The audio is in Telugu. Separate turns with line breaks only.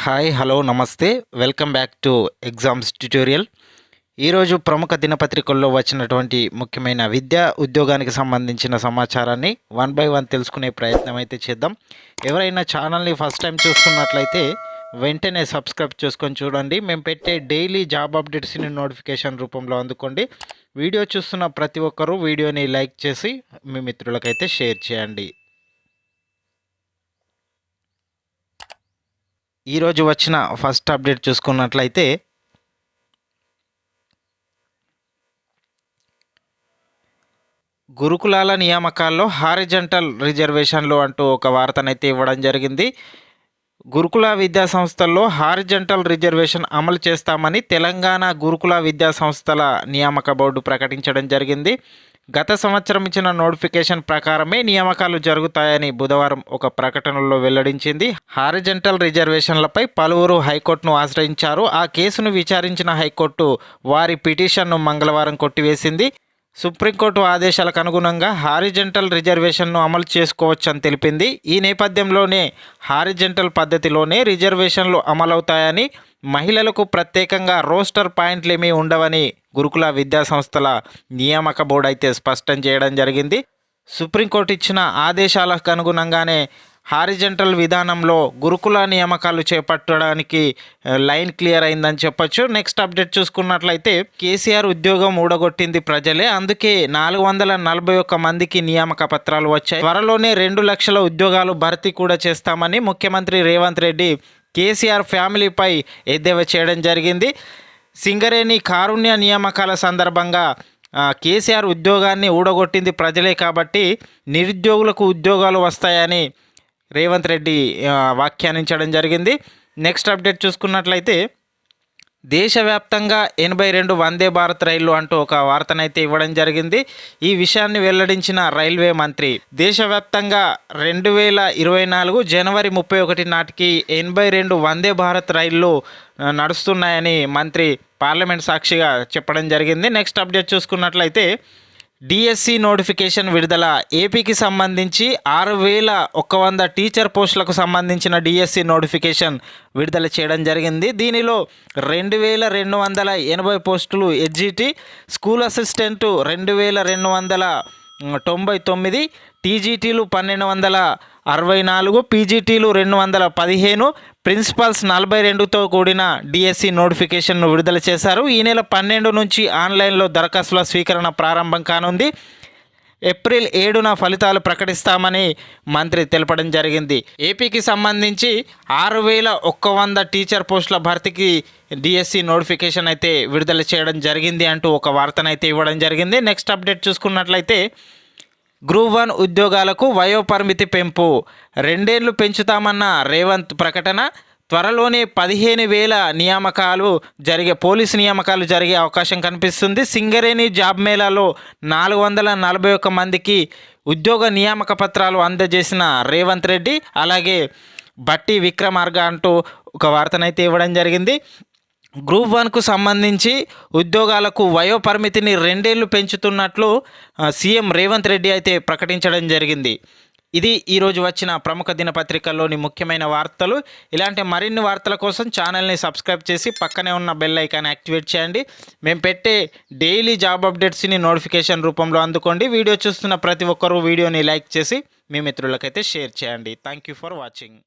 హాయ్ హలో నమస్తే welcome back to exams tutorial. ఈరోజు ప్రముఖ దినపత్రికల్లో వచ్చినటువంటి ముఖ్యమైన విద్యా ఉద్యోగానికి సంబంధించిన సమాచారాన్ని వన్ బై వన్ తెలుసుకునే ప్రయత్నం అయితే చేద్దాం. ఎవరైనా ఛానల్ని ఫస్ట్ టైం చూస్తున్నట్లయితే వెంటనే సబ్స్క్రైబ్ చేసుకొని చూడండి. మేము పెట్టే డైలీ జాబ్ అప్డేట్స్ని నోటిఫికేషన్ రూపంలో అందుకోండి. వీడియో చూస్తున్న ప్రతి ఒక్కరూ వీడియోని లైక్ చేసి మీ మిత్రులకైతే షేర్ చేయండి. ఈరోజు వచ్చిన ఫస్ట్ అప్డేట్ చూసుకున్నట్లయితే గురుకులాల నియామకాల్లో హారిజంటల్ రిజర్వేషన్లు అంటూ ఒక వార్తనైతే ఇవ్వడం జరిగింది. గురుకుల విద్యా సంస్థల్లో హారిజంటల్ రిజర్వేషన్ అమలు చేస్తామని తెలంగాణ గురుకుల విద్యా సంస్థల నియామక బోర్డు ప్రకటించడం జరిగింది. గత సంవత్సరం ఇచ్చిన నోటిఫికేషన్ ప్రకారమే నియామకాలు జరుగుతాయని బుధవారం ఒక ప్రకటనలో వెల్లడించింది. హారిజంటల్ రిజర్వేషన్లపై పలువురు హైకోర్టును ఆశ్రయించారు. ఆ కేసును విచారించిన హైకోర్టు వారి పిటిషన్ను మంగళవారం కొట్టివేసింది. సుప్రీంకోర్టు ఆదేశాలకు అనుగుణంగా హారిజంటల్ రిజర్వేషన్ను అమలు చేసుకోవచ్చని తెలిపింది. ఈ నేపథ్యంలోనే హారిజంటల్ పద్ధతిలోనే రిజర్వేషన్లు అమలవుతాయని, మహిళలకు ప్రత్యేకంగా రోస్టర్ పాయింట్లేమీ ఉండవని గురుకుల విద్యా సంస్థల నియామక బోర్డు అయితే స్పష్టం చేయడం జరిగింది. సుప్రీంకోర్టు ఇచ్చిన ఆదేశాలకు అనుగుణంగానే హారిజంటల్ విధానంలో గురుకుల నియామకాలు చేపట్టడానికి లైన్ క్లియర్ అయిందని చెప్పొచ్చు. నెక్స్ట్ అప్డేట్ చూసుకున్నట్లయితే కేసీఆర్ ఉద్యోగం ఊడగొట్టింది ప్రజలే, అందుకే 441 మందికి నియామక పత్రాలు వచ్చాయి. త్వరలోనే 2 లక్షల ఉద్యోగాలు భర్తీ కూడా చేస్తామని ముఖ్యమంత్రి రేవంత్ రెడ్డి కేసీఆర్ ఫ్యామిలీపై ఎద్దేవా చేయడం జరిగింది. సింగరేణి కారుణ్య నియామకాల సందర్భంగా కేసీఆర్ ఉద్యోగాన్ని ఊడగొట్టింది ప్రజలే కాబట్టి నిరుద్యోగులకు ఉద్యోగాలు వస్తాయని రేవంత్ రెడ్డి వ్యాఖ్యానించడం జరిగింది. నెక్స్ట్ అప్డేట్ చూసుకున్నట్లయితే దేశవ్యాప్తంగా 82 వందే భారత్ రైళ్లు అంటూ ఒక వార్తనైతే ఇవ్వడం జరిగింది. ఈ విషయాన్ని వెల్లడించిన రైల్వే మంత్రి దేశవ్యాప్తంగా 2024 జనవరి 31 నాటికి 82 వందే భారత్ రైళ్లు నడుస్తున్నాయని మంత్రి పార్లమెంట్ సాక్షిగా చెప్పడం జరిగింది. నెక్స్ట్ అప్డేట్ చూసుకున్నట్లయితే డిఎస్సి నోటిఫికేషన్ విడుదల. ఏపీకి సంబంధించి 6100 టీచర్ పోస్టులకు సంబంధించిన డిఎస్సి నోటిఫికేషన్ విడుదల చేయడం జరిగింది. దీనిలో 2280 పోస్టులు హెచ్జిటి, స్కూల్ అసిస్టెంట్ 2299, టీజీటీలు 1264, పీజీటీలు 215, ప్రిన్సిపల్స్ 42తో కూడిన డిఎస్సి నోటిఫికేషన్ను విడుదల చేశారు. ఈ నెల 12 నుంచి ఆన్లైన్లో దరఖాస్తుల స్వీకరణ ప్రారంభం కానుంది. ఏప్రిల్ 7న ఫలితాలు ప్రకటిస్తామని మంత్రి తెలపడం జరిగింది. ఏపీకి సంబంధించి 6100 టీచర్ పోస్టుల భర్తీకి డిఎస్సి నోటిఫికేషన్ అయితే విడుదల చేయడం జరిగింది అంటూ ఒక వార్తనైతే ఇవ్వడం జరిగింది. నెక్స్ట్ అప్డేట్ చూసుకున్నట్లయితే గ్రూప్ 1 ఉద్యోగాలకు వయోపరిమితి పెంపు. 2 ఏళ్లు పెంచుతామన్న రేవంత్ ప్రకటన. త్వరలోనే 15,000 పోలీసు నియామకాలు జరిగే అవకాశం కనిపిస్తుంది. సింగరేణి జాబ్ మేళాలో 441 మందికి ఉద్యోగ నియామక పత్రాలు అందజేసిన రేవంత్ రెడ్డి, అలాగే బట్టి విక్రమార్క అంటూ ఒక వార్తనైతే ఇవ్వడం జరిగింది. గ్రూప్ 1కు సంబంధించి ఉద్యోగాలకు వయో పరిమితిని 2 ఏళ్లు పెంచుతున్నట్లు సీఎం రేవంత్ రెడ్డి అయితే ప్రకటించడం జరిగింది. ఇది ఈరోజు వచ్చిన ప్రముఖ దినపత్రికల్లోని ముఖ్యమైన వార్తలు. ఇలాంటి మరిన్ని వార్తల కోసం ఛానల్ని సబ్స్క్రైబ్ చేసి పక్కనే ఉన్న బెల్ ఐకాన్ యాక్టివేట్ చేయండి. మేము పెట్టే డైలీ జాబ్ అప్డేట్స్ని నోటిఫికేషన్ రూపంలో అందుకోండి. వీడియో చూస్తున్న ప్రతి ఒక్కరూ వీడియోని లైక్ చేసి మీ మిత్రులకైతే షేర్ చేయండి. Thank you for watching.